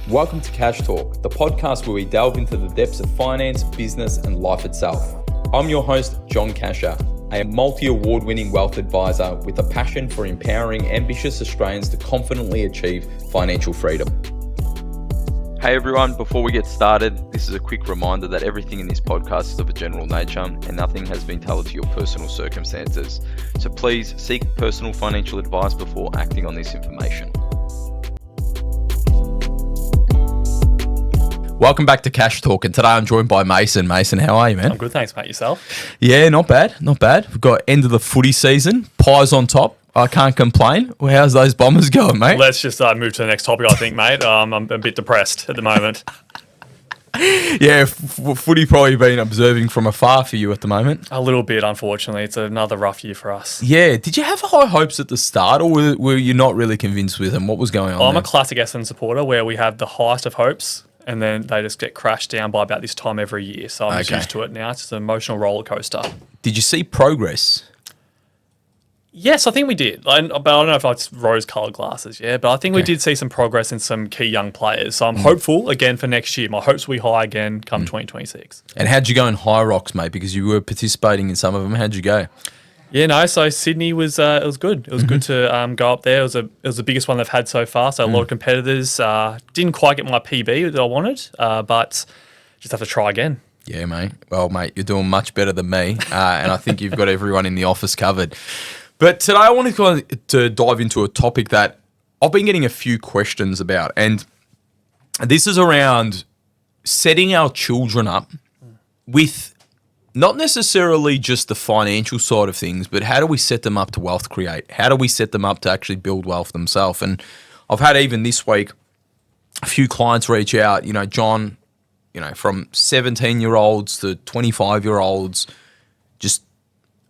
Welcome to Cash Talk, the podcast where we delve into the depths of finance, business, and life itself. I'm your host, John Cachia, a multi-award-winning wealth advisor with a passion for empowering ambitious Australians to confidently achieve financial freedom. Hey everyone, before we get started, this is a quick reminder that everything in this podcast is of a general nature and nothing has been tailored to your personal circumstances. So please seek personal financial advice before acting on this information. Welcome back to Cash Talk, and today I'm joined by Mason. Mason, how are you, man? I'm good, thanks, mate. Yourself? Yeah, not bad. We've got end of the footy season, pies on top. I can't complain. Well, how's those Bombers going, mate? Let's just move to the next topic, I think, mate. I'm a bit depressed at the moment. Yeah, footy probably been observing from afar for you at the moment. A little bit, unfortunately. It's another rough year for us. Yeah. Did you have high hopes at the start, or were you not really convinced with them? What was going on I'm there? a classic Essendon supporter where we have the highest of hopes and then they just get crashed down by about this time every year. So I'm just used to it now. It's just an emotional roller coaster. Did you see progress? Yes, I think we did. But I don't know if it's rose-coloured glasses, but I think we did see some progress in some key young players. So I'm hopeful again for next year. My hopes will be high again come 2026. And how'd you go in High Rocks, mate? Because you were participating in some of them. How'd you go? Yeah, no. So Sydney was it was good. It was good to go up there. It was the biggest one they've had so far. So a lot of competitors didn't quite get my PB that I wanted, but just have to try again. Yeah, mate. Well, mate, you're doing much better than me, and I think you've got everyone in the office covered. But today I wanted to dive into a topic that I've been getting a few questions about, and this is around setting our children up with not necessarily just the financial side of things, but how do we set them up to wealth create? How do we set them up to actually build wealth themselves? And I've had even this week a few clients reach out, John, from 17-year-olds to 25-year-olds, just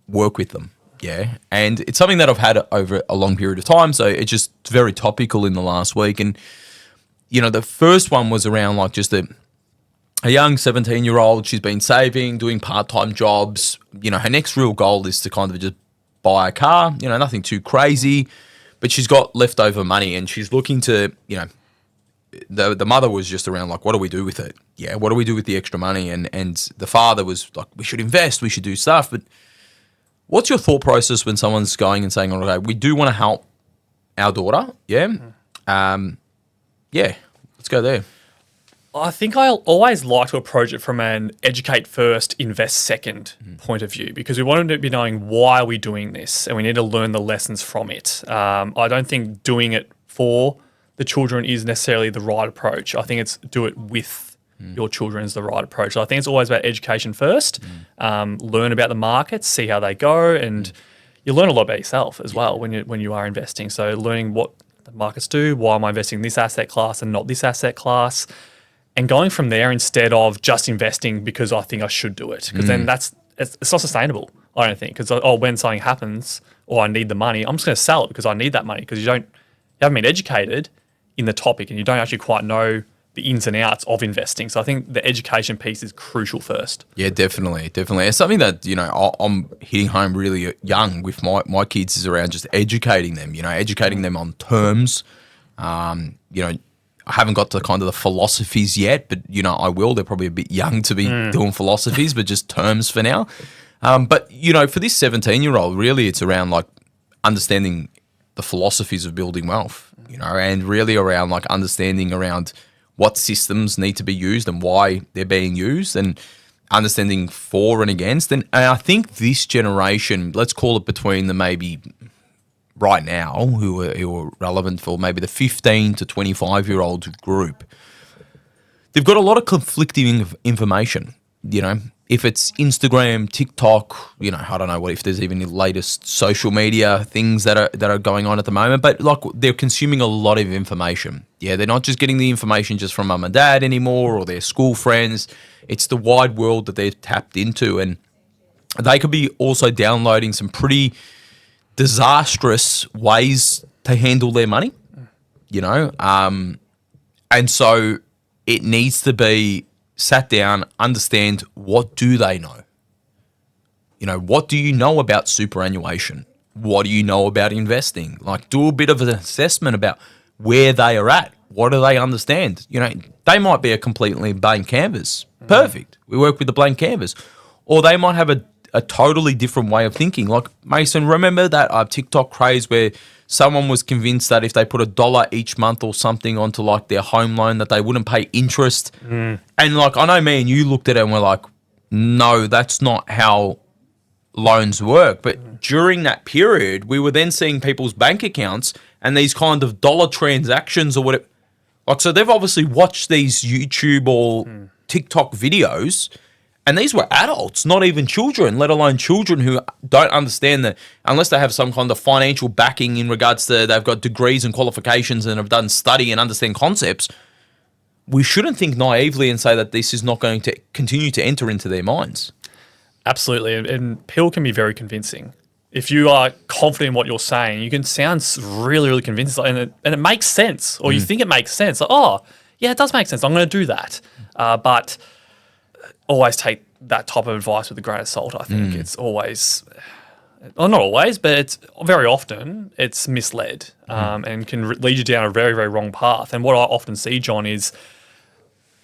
work with them. Yeah. And it's something that I've had over a long period of time. So it's just very topical in the last week. And, the first one was around like just a young 17-year-old. She's been saving, doing part-time jobs. Her next real goal is to kind of just buy a car, nothing too crazy, but she's got leftover money and she's looking to, the mother was just around like, what do we do with it? Yeah. What do we do with the extra money? And the father was like, we should invest, we should do stuff. But what's your thought process when someone's going and saying, okay, we do want to help our daughter? Yeah. Let's go there. I think I always like to approach it from an educate first, invest second point of view, because we want them to be knowing why we're doing this and we need to learn the lessons from it. I don't think doing it for the children is necessarily the right approach. I think it's do it with your children is the right approach. So I think it's always about education first, learn about the markets, see how they go, and you learn a lot about yourself as well when you are investing. So learning what the markets do, why am I investing in this asset class and not this asset class, and going from there instead of just investing because I think I should do it. Because then it's not sustainable, I don't think. Because when something happens or I need the money, I'm just going to sell it because I need that money, because you haven't been educated in the topic and you don't actually quite know the ins and outs of investing. So I think the education piece is crucial first. Yeah, definitely. It's something that, I'm hitting home really young with my kids is around just educating them, educating them on terms. I haven't got to kind of the philosophies yet, but, I will. They're probably a bit young to be doing philosophies, but just terms for now. But, for this 17-year-old, really it's around like understanding the philosophies of building wealth, and really around like understanding around what systems need to be used and why they're being used, and understanding for and against. And I think this generation, let's call it between the maybe right now, who are relevant for maybe the 15 to 25-year-old group, they've got a lot of conflicting information, If it's Instagram, TikTok, I don't know if there's even the latest social media things that are going on at the moment, but like they're consuming a lot of information. Yeah, they're not just getting the information just from mum and dad anymore or their school friends. It's the wide world that they've tapped into, and they could be also downloading some pretty disastrous ways to handle their money, and so it needs to be sat down, understand what do they know? What do you know about superannuation? What do you know about investing? Like, do a bit of an assessment about where they are at what do they understand? You know, they might be a completely blank canvas. Perfect. We work with the blank canvas. Or they might have a totally different way of thinking. Like, Mason, remember that TikTok craze where someone was convinced that if they put $1 each month or something onto like their home loan that they wouldn't pay interest? And like, I know me and you looked at it and we're like, no, that's not how loans work. But during that period, we were then seeing people's bank accounts and these kind of dollar transactions or whatever. Like, so they've obviously watched these YouTube or TikTok videos, and these were adults, not even children, let alone children who don't understand that unless they have some kind of financial backing in regards to they've got degrees and qualifications and have done study and understand concepts. We shouldn't think naively and say that this is not going to continue to enter into their minds. Absolutely. And people can be very convincing. If you are confident in what you're saying, you can sound really, really convincing, and it makes sense, or you think it makes sense. Like, oh, yeah, it does make sense. I'm going to do that. But always take that type of advice with a grain of salt. I think it's always, well, not always, but it's very often it's misled and can lead you down a very, very wrong path. And what I often see, John, is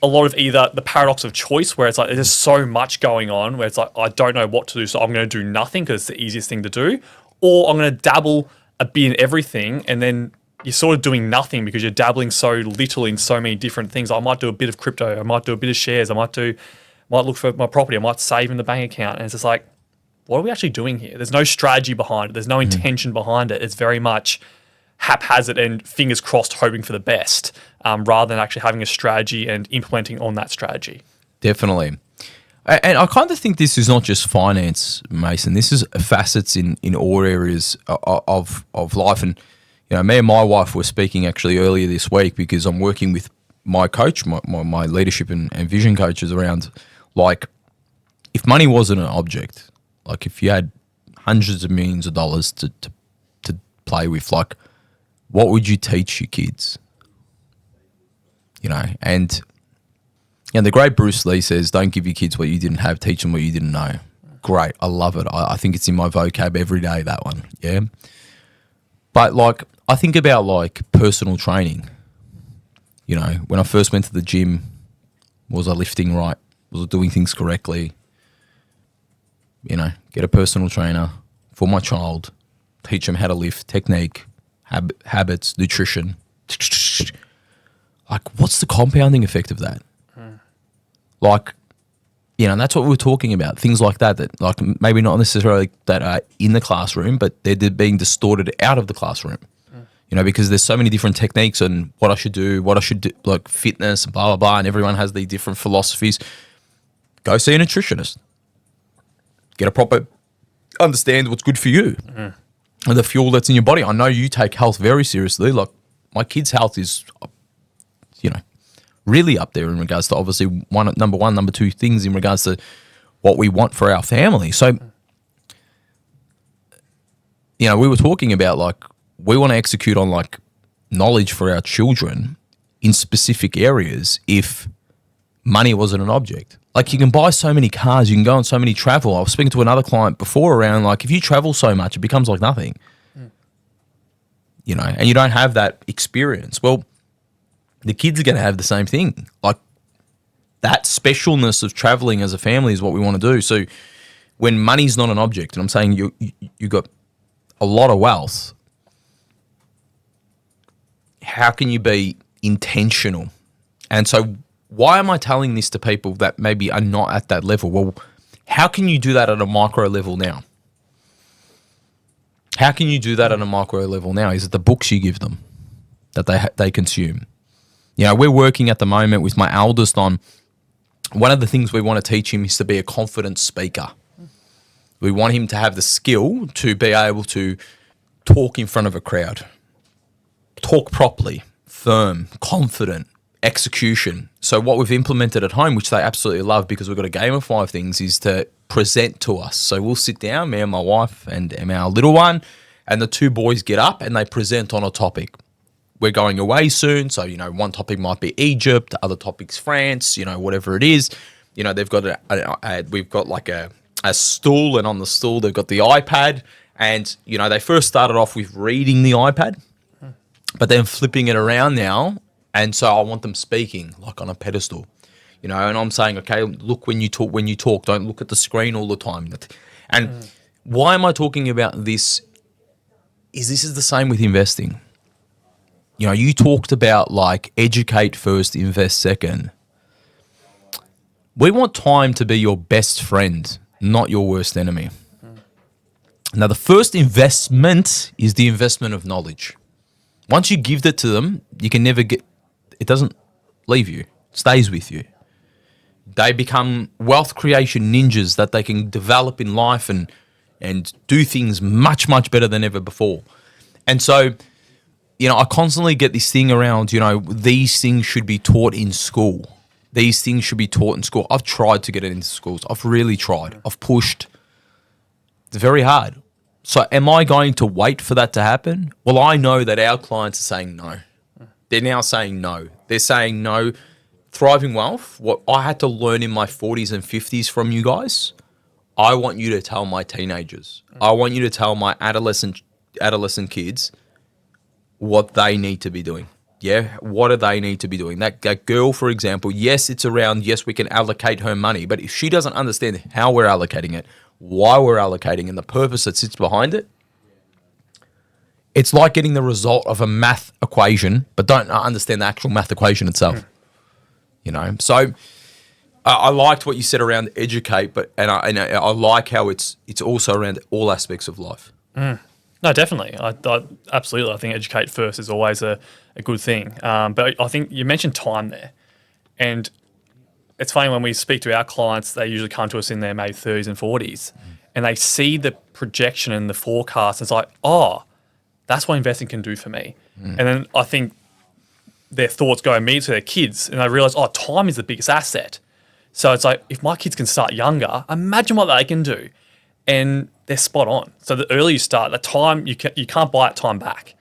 a lot of either the paradox of choice, where it's like there's so much going on, where it's like I don't know what to do, so I'm going to do nothing because it's the easiest thing to do, or I'm going to dabble a bit in everything, and then you're sort of doing nothing because you're dabbling so little in so many different things. I might do a bit of crypto, I might do a bit of shares, I might look for my property, I might save in the bank account, and it's just like, what are we actually doing here? There's no strategy behind it. There's no intention behind it. It's very much haphazard and fingers crossed, hoping for the best, rather than actually having a strategy and implementing on that strategy. Definitely. And I kind of think this is not just finance, Mason. This is facets in all areas of life. And, you know, me and my wife were speaking actually earlier this week because I'm working with my coach, my leadership and vision coaches around, like, if money wasn't an object, like if you had hundreds of millions of dollars to play with, like, what would you teach your kids? You know, and the great Bruce Lee says, don't give your kids what you didn't have, teach them what you didn't know. Great. I love it. I think it's in my vocab every day, that one. Yeah. But like, I think about like personal training. You know, when I first went to the gym, was I lifting right? Was I doing things correctly? You know, get a personal trainer for my child, teach them how to lift, technique, habits, nutrition. Like, what's the compounding effect of that? Like, you know, and that's what we're talking about. Things like that like maybe not necessarily that are in the classroom, but they're being distorted out of the classroom. You know, because there's so many different techniques and what I should do, like fitness, blah, blah, blah, and everyone has these different philosophies. Go see a nutritionist. Get a proper, understand what's good for you and the fuel that's in your body. I know you take health very seriously. Like, my kids' health is, you know, really up there in regards to obviously number one, number two things in regards to what we want for our family. So, you know, we were talking about like, we want to execute on like knowledge for our children in specific areas if money wasn't an object. Like, you can buy so many cars, you can go on so many travel. I was speaking to another client before around like, if you travel so much, it becomes like nothing. You know, and you don't have that experience. Well, the kids are going to have the same thing. Like, that specialness of traveling as a family is what we want to do. So when money's not an object, and I'm saying you got a lot of wealth, how can you be intentional? And so why am I telling this to people that maybe are not at that level? Well, how can you do that at a micro level now? How can you do that at a micro level now? Is it the books you give them that they consume? You know, we're working at the moment with my eldest on one of the things we want to teach him is to be a confident speaker. We want him to have the skill to be able to talk in front of a crowd, talk properly, firm, confident, execution. So what we've implemented at home, which they absolutely love because we've got to gamify things, is to present to us. So we'll sit down, me and my wife and our little one, and the two boys get up and they present on a topic. We're going away soon, so, you know, one topic might be Egypt, the other topic's France, you know, whatever it is. You know, they've got we've got like a stool, and on the stool they've got the iPad, and, you know, they first started off with reading the iPad, but then flipping it around now, And so I want them speaking like on a pedestal, and I'm saying, okay, look when you talk, don't look at the screen all the time. And why am I talking about this? This is the same with investing. You talked about like educate first, invest second. We want time to be your best friend, not your worst enemy. Now, the first investment is the investment of knowledge. Once you give that to them, you can never it doesn't leave you, it stays with you. They become wealth creation ninjas that they can develop in life and do things much, much better than ever before. And so, I constantly get this thing around, these things should be taught in school. These things should be taught in school. I've tried to get it into schools. I've really tried. I've pushed. It's very hard. So am I going to wait for that to happen? Well, I know that our clients are saying no. They're now saying no. They're saying no. Thriving Wealth, what I had to learn in my 40s and 50s from you guys, I want you to tell my teenagers. I want you to tell my adolescent kids what they need to be doing. Yeah, what do they need to be doing? That girl, for example, yes, it's around, yes, we can allocate her money, but if she doesn't understand how we're allocating it, why we're allocating, and the purpose that sits behind it, it's like getting the result of a math equation, but don't understand the actual math equation itself. So I liked what you said around educate, and I like how it's also around all aspects of life. No, definitely. I absolutely. I think educate first is always a good thing. But I think you mentioned time there. And it's funny when we speak to our clients, they usually come to us in their maybe 30s and 40s. And they see the projection and the forecast. And it's like, oh, that's what investing can do for me. And then I think their thoughts go immediately to their kids. And they realize, oh, time is the biggest asset. So it's like, if my kids can start younger, imagine what they can do. And they're spot on. So the earlier you start, the time you can't buy that time back.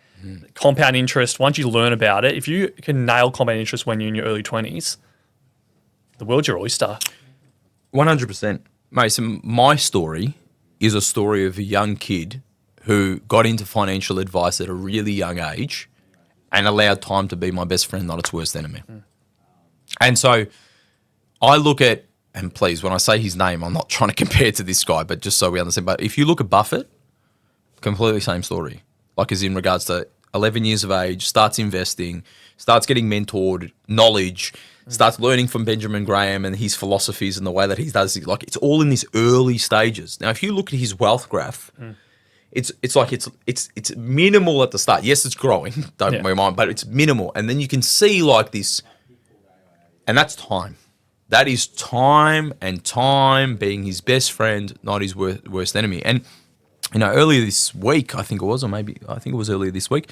Compound interest, once you learn about it, if you can nail compound interest when you're in your early 20s, the world's your oyster. 100%. Mate, so my story is a story of a young kid who got into financial advice at a really young age and allowed time to be my best friend, not its worst enemy. And so I look at, and please, when I say his name, I'm not trying to compare to this guy, but just so we understand. But if you look at Buffett, completely same story. Like as in regards to 11 years of age, starts investing, starts getting mentored, knowledge, starts learning from Benjamin Graham and his philosophies and the way that he does it. Like it's all in these early stages. Now, if you look at his wealth graph, it's like it's minimal at the start. Yes, it's growing, don't get me wrong, but it's minimal. And then you can see like this, and that's time. That is time, and time being his best friend, not his worst enemy. And, earlier this week, I think it was earlier this week,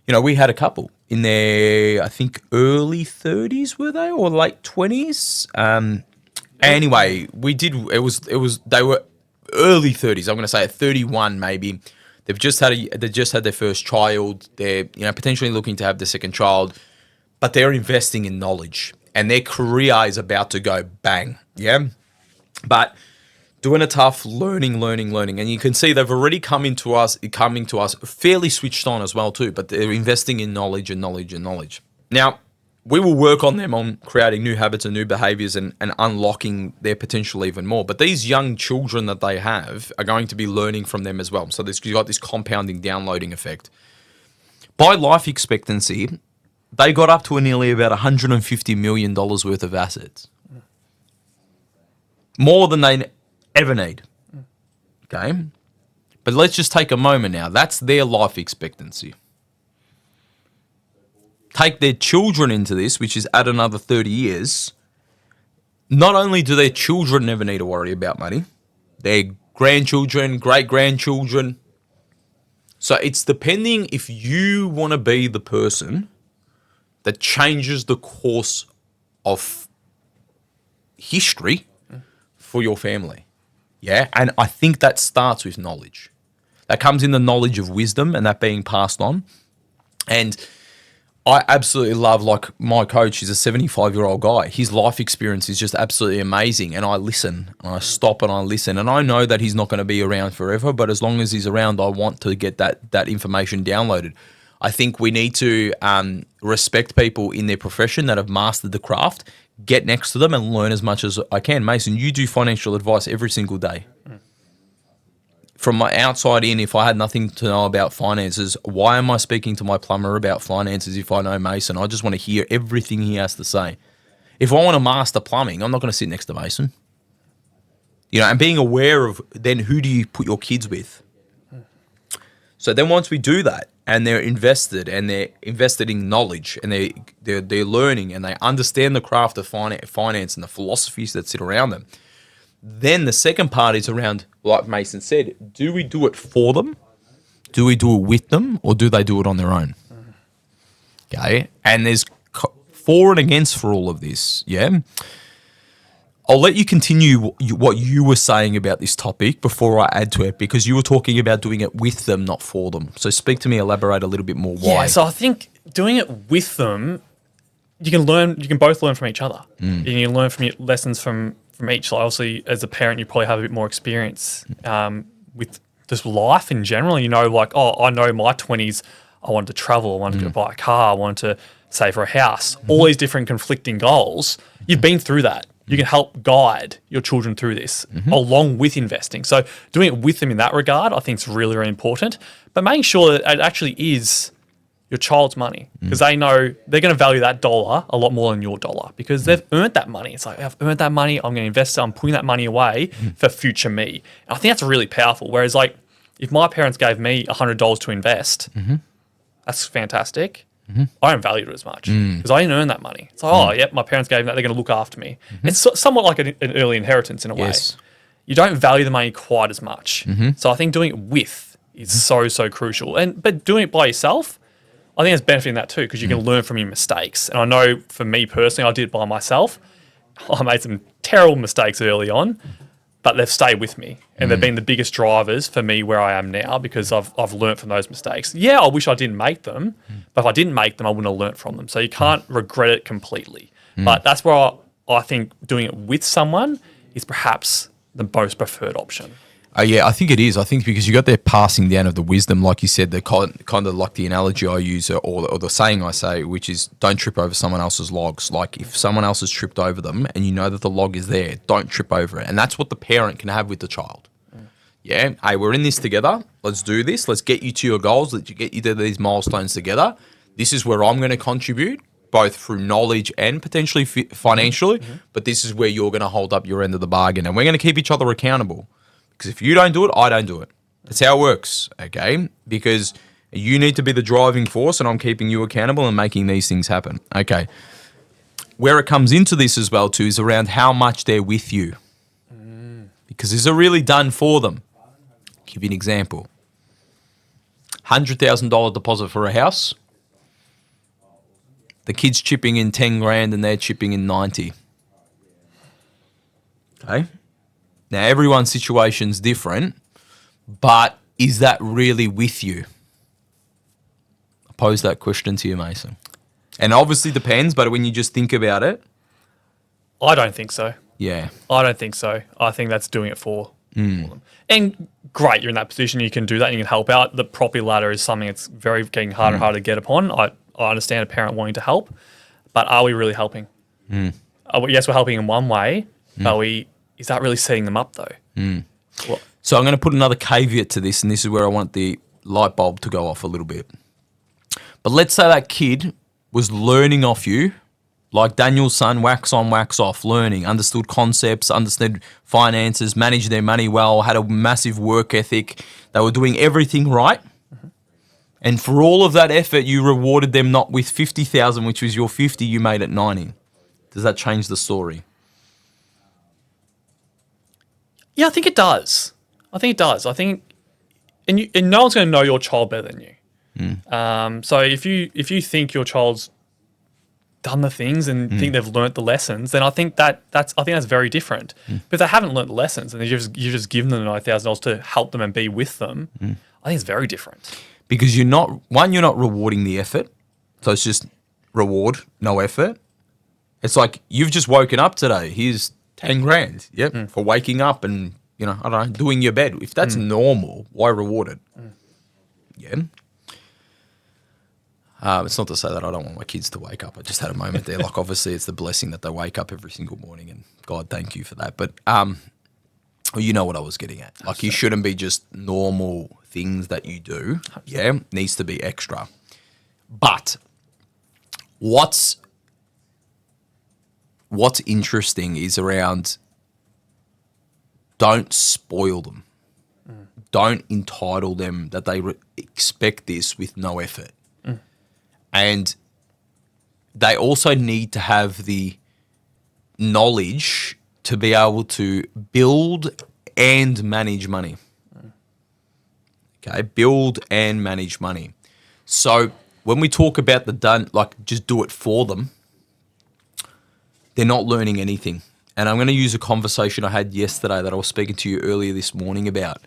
we had a couple in their, I think, early 30s, were they, or late 20s? Anyway, they were early 30s. I'm going to say at 31 maybe. They just had their first child. They're, potentially looking to have their second child, but they're investing in knowledge. And their career is about to go bang, yeah? But doing it tough, learning. And you can see they've already coming to us fairly switched on as well too, but they're investing in knowledge. Now, we will work on them on creating new habits and new behaviors and unlocking their potential even more. But these young children that they have are going to be learning from them as well. So you've got this compounding downloading effect. By life expectancy, they got up to nearly about $150 million worth of assets. More than they ever need. Okay? But let's just take a moment now. That's their life expectancy. Take their children into this, which is add another 30 years. Not only do their children never need to worry about money, their grandchildren, great-grandchildren. So it's depending if you want to be the person that changes the course of history for your family. Yeah? And I think that starts with knowledge. That comes in the knowledge of wisdom and that being passed on. And I absolutely love, like my coach is a 75-year-old guy. His life experience is just absolutely amazing. And I listen, and I stop and I listen. And I know that he's not going to be around forever, but as long as he's around, I want to get that information downloaded. I think we need to respect people in their profession that have mastered the craft, get next to them and learn as much as I can. Mason, you do financial advice every single day. From my outside in, if I had nothing to know about finances, why am I speaking to my plumber about finances if I know Mason? I just want to hear everything he has to say. If I want to master plumbing, I'm not going to sit next to Mason. And being aware of then who do you put your kids with? So then once we do that and they're invested in knowledge and they're learning and they understand the craft of finance and the philosophies that sit around them, then the second part is around, like Mason said, do we do it for them? Do we do it with them? Or do they do it on their own? Okay. And there's for and against for all of this. Yeah. I'll let you continue what you were saying about this topic before I add to it, because you were talking about doing it with them, not for them. So speak to me, elaborate a little bit more why. Yeah, so I think doing it with them, you can both learn from each other. You can learn from lessons from each. So obviously, as a parent, you probably have a bit more experience with just life in general. I know my 20s, I wanted to travel, I wanted to buy a car, I wanted to save for a house, all these different conflicting goals. You've been through that. You can help guide your children through this along with investing. So doing it with them in that regard, I think is really, really important. But making sure that it actually is your child's money, because they know they're going to value that dollar a lot more than your dollar because they've earned that money. It's like, I've earned that money, I'm going to invest it, I'm putting that money away for future me. And I think that's really powerful. Whereas if my parents gave me $100 to invest, that's fantastic. I don't value it as much because I didn't earn that money. It's like, my parents gave me that, they're going to look after me. It's somewhat like an early inheritance in a way. Yes. You don't value the money quite as much. So I think doing it with is so crucial. But doing it by yourself, I think there's benefit in that too, because you can learn from your mistakes. And I know for me personally, I did it by myself. I made some terrible mistakes early on, but they've stayed with me and they've been the biggest drivers for me where I am now because I've learned from those mistakes. Yeah, I wish I didn't make them, but if I didn't make them, I wouldn't have learned from them. So you can't regret it completely. But that's where I think doing it with someone is perhaps the most preferred option. Yeah, I think it is. I think because you got their passing down of the wisdom, like you said, the kind of like the analogy I use or the saying I say, which is don't trip over someone else's logs. Like if someone else has tripped over them and you know that the log is there, don't trip over it. And that's what the parent can have with the child. Yeah, hey, we're in this together. Let's do this. Let's get you to your goals. Let's get you to these milestones together. This is where I'm going to contribute, both through knowledge and potentially financially. But this is where you're going to hold up your end of the bargain. And we're going to keep each other accountable. Because if you don't do it, I don't do it. That's how it works, okay? Because you need to be the driving force and I'm keeping you accountable and making these things happen. Okay. Where it comes into this as well too is around how much they're with you. Because is it really done for them? Give you an example. $100,000 deposit for a house. The kid's chipping in 10 grand and they're chipping in 90. Okay? Now, everyone's situation's different, but is that really with you? I pose that question to you, Mason. And obviously depends, but when you just think about it. I don't think so. Yeah. I don't think so. I think that's doing it for them. And great, you're in that position, you can do that and you can help out. The property ladder is something that's getting harder and harder to get upon. I understand a parent wanting to help, but are we really helping? Yes, we're helping in one way, but is that really setting them up though? Well, so I'm going to put another caveat to this, and this is where I want the light bulb to go off a little bit. But let's say that kid was learning off you, like Daniel's son, wax on, wax off, learning, understood concepts, understood finances, managed their money well, had a massive work ethic. They were doing everything right. And for all of that effort, you rewarded them not with 50,000, which was your 50, you made it 90. Does that change the story? yeah, I think it does. I think, and no one's going to know your child better than you. So if you think your child's done the things and think they've learnt the lessons, then I think that's very different. But if they haven't learnt the lessons and you've just given them $9,000 to help them and be with them, I think it's very different. Because you're not rewarding the effort, so it's just reward, no effort. It's like you've just woken up today. Here's 10 grand, for waking up and I don't know, doing your bed. If that's normal, why reward it? Yeah. It's not to say that I don't want my kids to wake up. I just had a moment there. Like, obviously, it's the blessing that they wake up every single morning, and God, thank you for that. But well, you know what I was getting at. Like, you shouldn't be just normal things that you do. Yeah, needs to be extra. But what's interesting is around, don't spoil them. Don't entitle them that they expect this with no effort. And they also need to have the knowledge to be able to build and manage money. Okay, build and manage money. So when we talk about the done, like just do it for them, they're not learning anything. And I'm going to use a conversation I had yesterday that I was speaking to you earlier this morning about.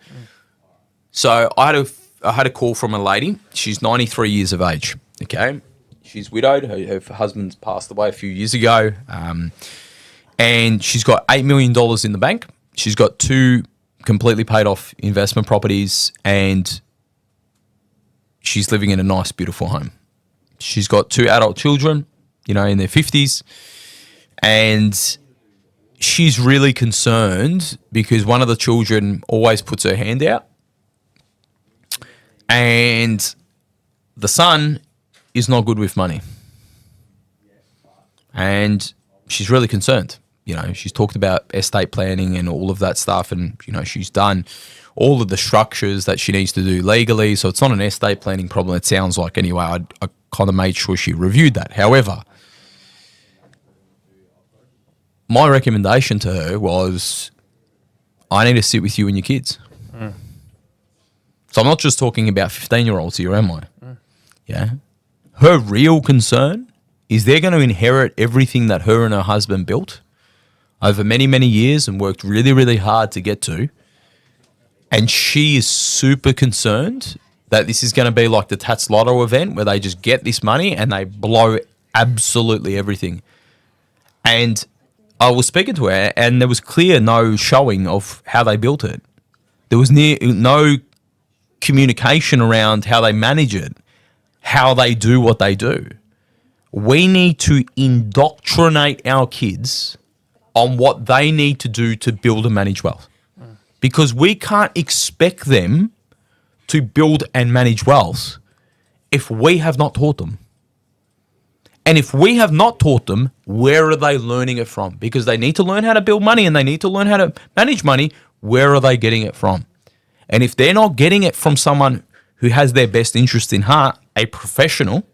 So I had a call from a lady. She's 93 years of age. Okay, she's widowed. Her husband's passed away a few years ago, and she's got $8 million in the bank. She's got 2 completely paid off investment properties, and she's living in a nice, beautiful home. She's got 2 adult children, in their 50s, and she's really concerned because one of the children always puts her hand out, and the son is not good with money. And she's really concerned. She's talked about estate planning and all of that stuff, and, she's done all of the structures that she needs to do legally, so it's not an estate planning problem, it sounds like. Anyway, I kind of made sure she reviewed that. However, my recommendation to her was, I need to sit with you and your kids. So I'm not just talking about 15-year-olds here, am I? Yeah. Her real concern is they're going to inherit everything that her and her husband built over many, many years and worked really, really hard to get to. And she is super concerned that this is going to be like the Tats Lotto event where they just get this money and they blow absolutely everything. And I was speaking to her, and there was clear no showing of how they built it. There was no communication around how they manage it, how they do what they do. We need to indoctrinate our kids on what they need to do to build and manage wealth. Because we can't expect them to build and manage wealth if we have not taught them. And if we have not taught them, where are they learning it from? Because they need to learn how to build money and they need to learn how to manage money. Where are they getting it from? And if they're not getting it from someone who has their best interest in heart, a professional,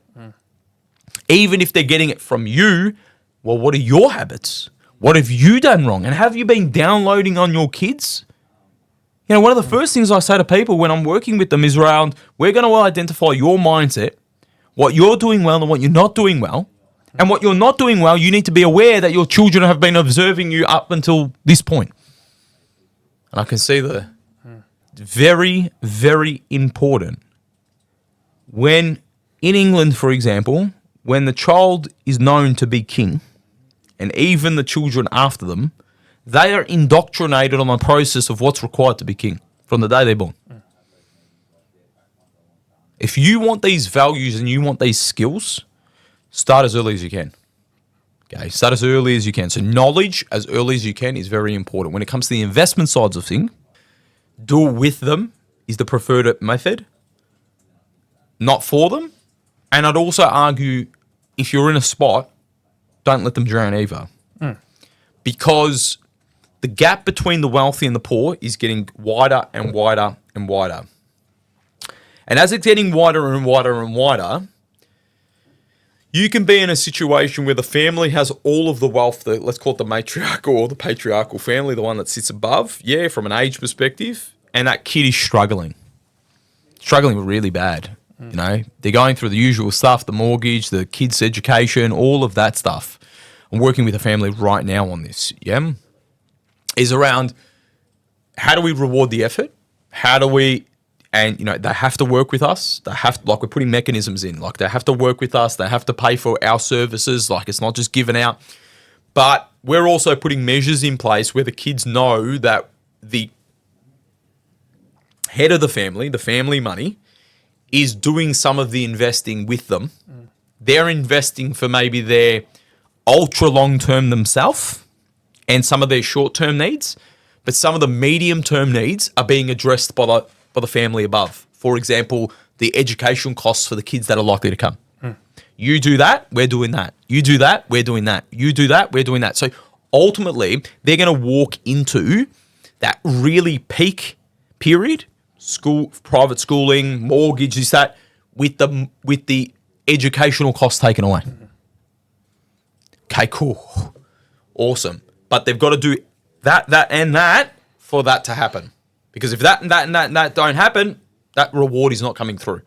even if they're getting it from you, well, what are your habits? What have you done wrong? And have you been downloading on your kids? One of the first things I say to people when I'm working with them is around, we're going to identify your mindset, what you're doing well and what you're not doing well. And what you're not doing well, you need to be aware that your children have been observing you up until this point. And I can see the very, very important. When in England, for example, when the child is known to be king, and even the children after them, they are indoctrinated on the process of what's required to be king from the day they're born. If you want these values and you want these skills, start as early as you can. Okay, start as early as you can. So knowledge as early as you can is very important. When it comes to the investment sides of things, do it with them is the preferred method, not for them. And I'd also argue, if you're in a spot, don't let them drown either. Because the gap between the wealthy and the poor is getting wider and wider and wider. And as it's getting wider and wider and wider, you can be in a situation where the family has all of the wealth, let's call it the matriarchal or the patriarchal family, the one that sits above, from an age perspective, and that kid is struggling really bad. They're going through the usual stuff, the mortgage, the kids' education, all of that stuff. I'm working with a family right now on this, is around how do we reward the effort? How do we, and they have to work with us. They have to, we're putting mechanisms in, they have to work with us. They have to pay for our services. It's not just given out, but we're also putting measures in place where the kids know that the head of the family money, is doing some of the investing with them. They're investing for maybe their ultra long term themselves and some of their short term needs, but some of the medium term needs are being addressed by the family above. For example, the education costs for the kids that are likely to come. You do that, we're doing that. You do that, we're doing that. You do that, we're doing that. So ultimately, they're going to walk into that really peak period, school, private schooling, mortgage, this, that, with the educational costs taken away. Okay, cool. Awesome. But they've got to do that, and that for that to happen. Because if that and that and that and that don't happen, that reward is not coming through.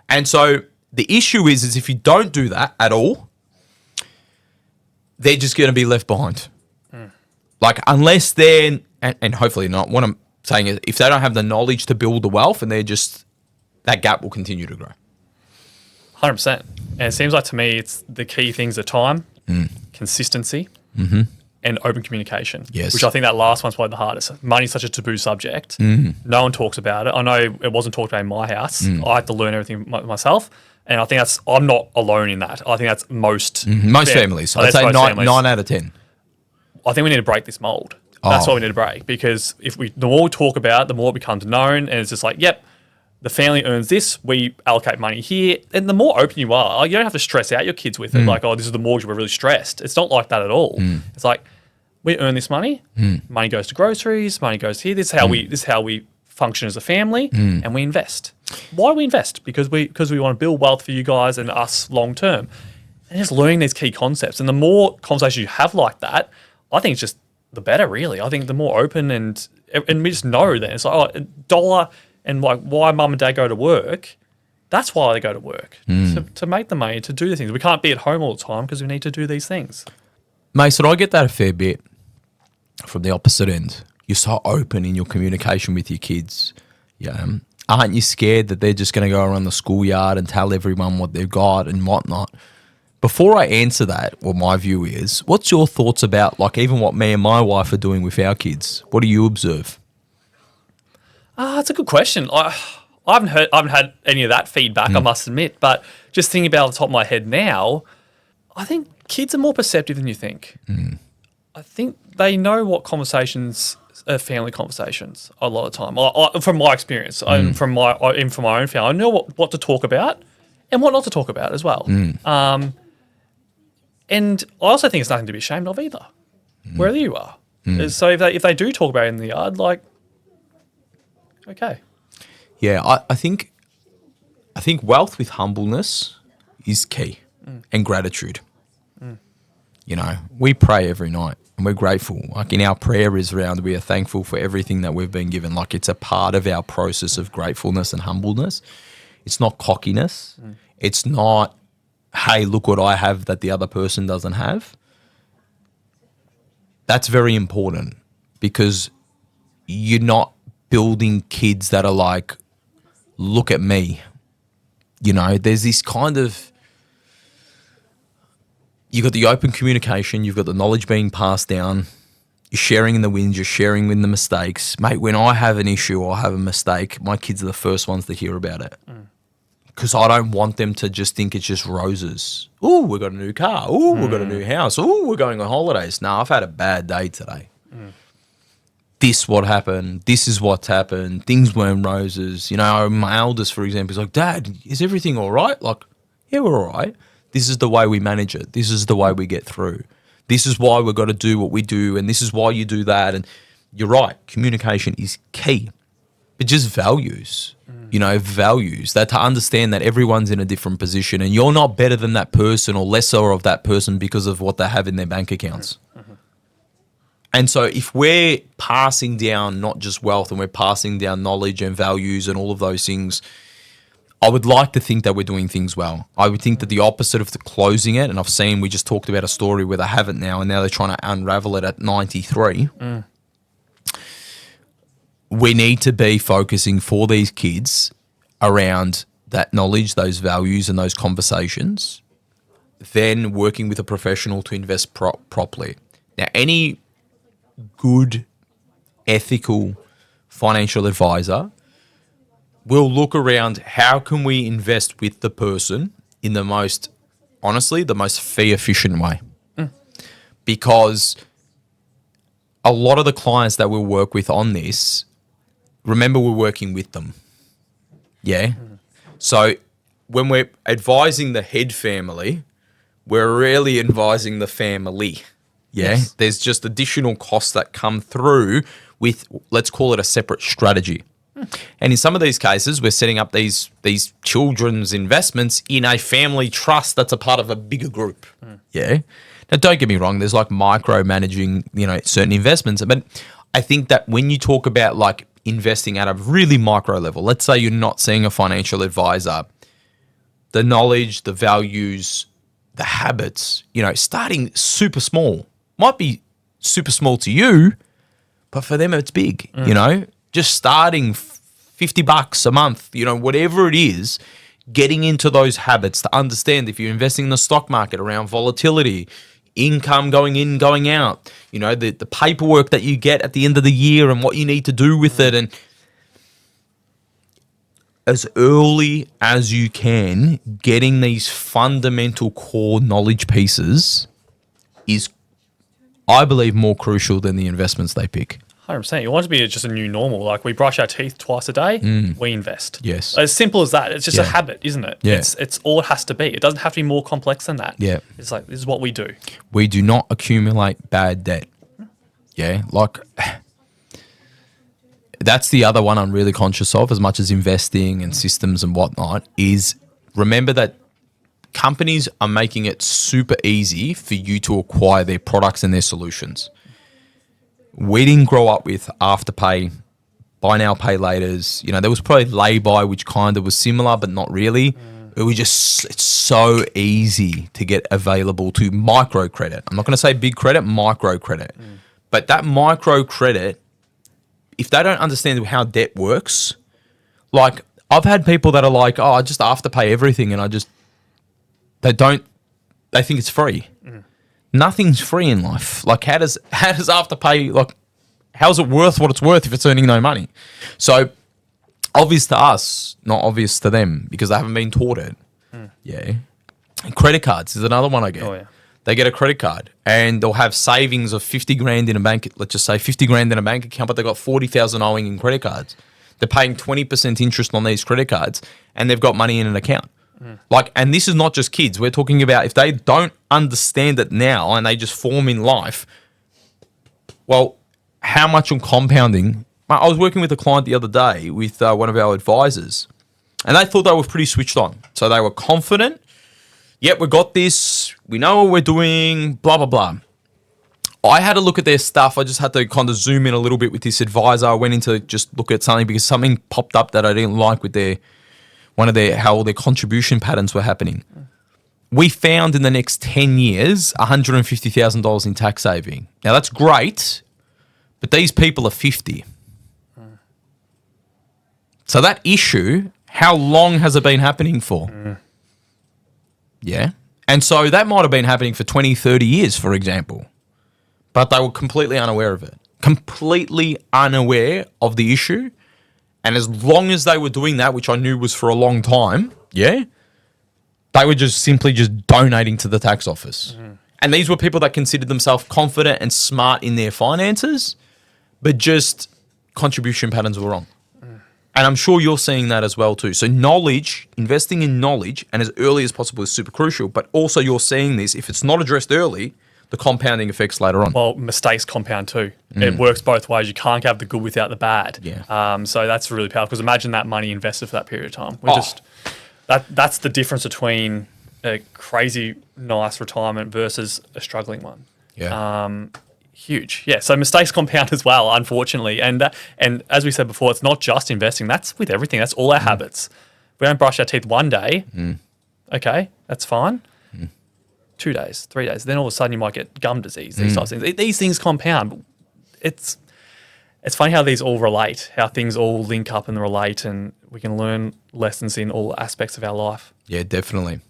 And so the issue is if you don't do that at all, they're just going to be left behind. Like, unless they're, and hopefully not, what I'm saying is if they don't have the knowledge to build the wealth, and they're just, that gap will continue to grow. 100%. And it seems like to me, it's the key things are time, consistency, and open communication. Yes. Which I think that last one's probably the hardest. Money's such a taboo subject. No one talks about it. I know it wasn't talked about in my house. I had to learn everything myself. And I think I'm not alone in that. I think that's most families. I'd say 9 out of 10. I think we need to break this mold. That's what we need to break, because the more we talk about it, the more it becomes known, and it's just like, yep, the family earns this, we allocate money here, and the more open you are, you don't have to stress out your kids with it, like, oh, this is the mortgage, we're really stressed. It's not like that at all. It's like, we earn this money, money goes to groceries, money goes here. This is how we function as a family, and we invest. Why do we invest? Because we want to build wealth for you guys and us long term, and just learning these key concepts. And the more conversations you have like that, I think it's just the better, really. I think the more open and we just know that it's like, oh, dollar and like why mum and dad go to work. That's why they go to work, to make the money, to do the things. We can't be at home all the time because we need to do these things. Mason, I get that a fair bit from the opposite end. You're so open in your communication with your kids. Yeah. Aren't you scared that they're just going to go around the schoolyard and tell everyone what they've got and whatnot? Before I answer that, what my view is, what's your thoughts about, like, even what me and my wife are doing with our kids? What do you observe? That's a good question. I haven't had any of that feedback, I must admit. But just thinking about the top of my head now, I think kids are more perceptive than you think. I think they know what conversations are family conversations a lot of the time. From my experience, and from my own family, I know what to talk about and what not to talk about as well. And I also think it's nothing to be ashamed of either, wherever you are. So if they do talk about it in the yard, like, okay. Yeah, I think wealth with humbleness is key, and gratitude. You know, we pray every night and we're grateful. Like, in our prayer is around, we are thankful for everything that we've been given. Like, it's a part of our process of gratefulness and humbleness. It's not cockiness. It's not, hey, look what I have that the other person doesn't have. That's very important, because you're not building kids that are like, look at me. You know, there's this kind of, you've got the open communication, you've got the knowledge being passed down, you're sharing in the wins, you're sharing in the mistakes. Mate, when I have an issue or I have a mistake, my kids are the first ones to hear about it. Because I don't want them to just think it's just roses. Ooh, we've got a new car. Ooh, we've got a new house. Ooh, we're going on holidays. No, I've had a bad day today. This what happened. This is what's happened. Things weren't roses. You know, my eldest, for example, is like, Dad, is everything all right? Like, yeah, we're all right. This is the way we manage it. This is the way we get through. This is why we've got to do what we do, and this is why you do that. And you're right, communication is key. But just values, you know, values, that to understand that everyone's in a different position and you're not better than that person or lesser of that person because of what they have in their bank accounts. And so if we're passing down not just wealth, and we're passing down knowledge and values and all of those things, I would like to think that we're doing things well. I would think that the opposite of the closing it, and I've seen, we just talked about a story where they haven't now, and now they're trying to unravel it at 93. We need to be focusing for these kids around that knowledge, those values and those conversations, then working with a professional to invest properly. Now, any good, ethical financial advisor we'll look around how can we invest with the person in the most, honestly, the most fee efficient way. Because a lot of the clients that we'll work with on this, remember we're working with them. Yeah. So when we're advising the head family, we're really advising the family. Yeah. Yes. There's just additional costs that come through with, let's call it a separate strategy. And in some of these cases, we're setting up these children's investments in a family trust that's a part of a bigger group. Yeah. Now, don't get me wrong. There's like micromanaging, certain investments. But I think that when you talk about like investing at a really micro level, let's say you're not seeing a financial advisor, the knowledge, the values, the habits, starting super small might be super small to you, but for them it's big, just starting $50 a month, whatever it is, getting into those habits to understand if you're investing in the stock market around volatility, income going in, going out, the paperwork that you get at the end of the year and what you need to do with it. And as early as you can, getting these fundamental core knowledge pieces is, I believe, more crucial than the investments they pick. 100%. You want it to be just a new normal. Like we brush our teeth twice a day, we invest. Yes. As simple as that. It's just a habit, isn't it? Yeah. It's all it has to be. It doesn't have to be more complex than that. Yeah. It's like, this is what we do. We do not accumulate bad debt. Yeah. Like, that's the other one I'm really conscious of, as much as investing and systems and whatnot, is remember that companies are making it super easy for you to acquire their products and their solutions. We didn't grow up with Afterpay, buy now, pay laters. There was probably lay-by, which kind of was similar, but not really. It's so easy to get available to microcredit. I'm not going to say big credit, microcredit. But that microcredit, if they don't understand how debt works, like I've had people that are like, I just Afterpay everything, and they think it's free. Nothing's free in life. Like how does Afterpay, like how's it worth what it's worth if it's earning no money? So obvious to us, not obvious to them because they haven't been taught it. Yeah. And credit cards is another one I get. Oh, yeah. They get a credit card and they'll have savings of 50 grand in a bank, let's just say 50 grand in a bank account, but they've got 40,000 owing in credit cards. They're paying 20% interest on these credit cards and they've got money in an account. Like, and this is not just kids. We're talking about if they don't understand it now and they just form in life, well, how much on compounding? I was working with a client the other day with one of our advisors and they thought they were pretty switched on. So they were confident. Yep, we got this. We know what we're doing, blah, blah, blah. I had a look at their stuff. I just had to kind of zoom in a little bit with this advisor. I went in to just look at something because something popped up that I didn't like with how all their contribution patterns were happening. We found in the next 10 years, $150,000 in tax saving. Now that's great, but these people are 50. So that issue, how long has it been happening for? Yeah. And so that might have been happening for 20, 30 years, for example. But they were completely unaware of it. Completely unaware of the issue. And as long as they were doing that, which I knew was for a long time, they were just simply donating to the tax office. And these were people that considered themselves confident and smart in their finances, but just contribution patterns were wrong. And I'm sure you're seeing that as well too. So knowledge, investing in knowledge and as early as possible is super crucial, but also you're seeing this, if it's not addressed early, the compounding effects later on. Well, mistakes compound too. It works both ways. You can't have the good without the bad. Yeah. So that's really powerful because imagine that money invested for that period of time. That's the difference between a crazy nice retirement versus a struggling one. Yeah. Huge. Yeah. So mistakes compound as well, unfortunately. And as we said before, it's not just investing. That's with everything. That's all our habits. We don't brush our teeth one day. Okay, that's fine. 2 days, 3 days. Then all of a sudden you might get gum disease, these types of things. These things compound. It's funny how these all relate, how things all link up and relate, and we can learn lessons in all aspects of our life. Yeah, definitely.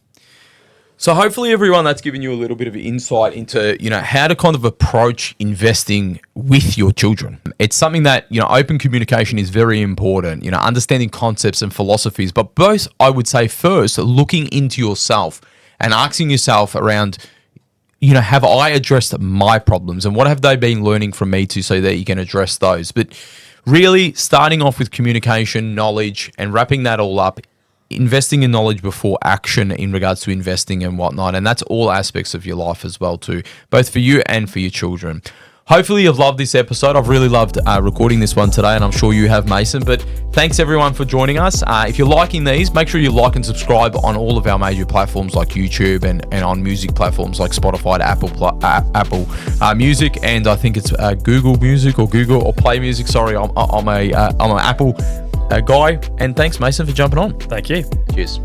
So hopefully everyone, that's given you a little bit of insight into, how to kind of approach investing with your children. It's something that, open communication is very important, understanding concepts and philosophies, but both, I would say first, looking into yourself and asking yourself around, have I addressed my problems and what have they been learning from me too, so that you can address those. But really starting off with communication, knowledge, and wrapping that all up, investing in knowledge before action in regards to investing and whatnot. And that's all aspects of your life as well too, both for you and for your children. Hopefully you've loved this episode. I've really loved recording this one today, and I'm sure you have, Mason. But thanks everyone for joining us. If you're liking these, make sure you like and subscribe on all of our major platforms like YouTube and on music platforms like Spotify, Apple Music, and I think it's Google Music or Google or Play Music. Sorry, I'm an Apple guy. And thanks, Mason, for jumping on. Thank you. Cheers.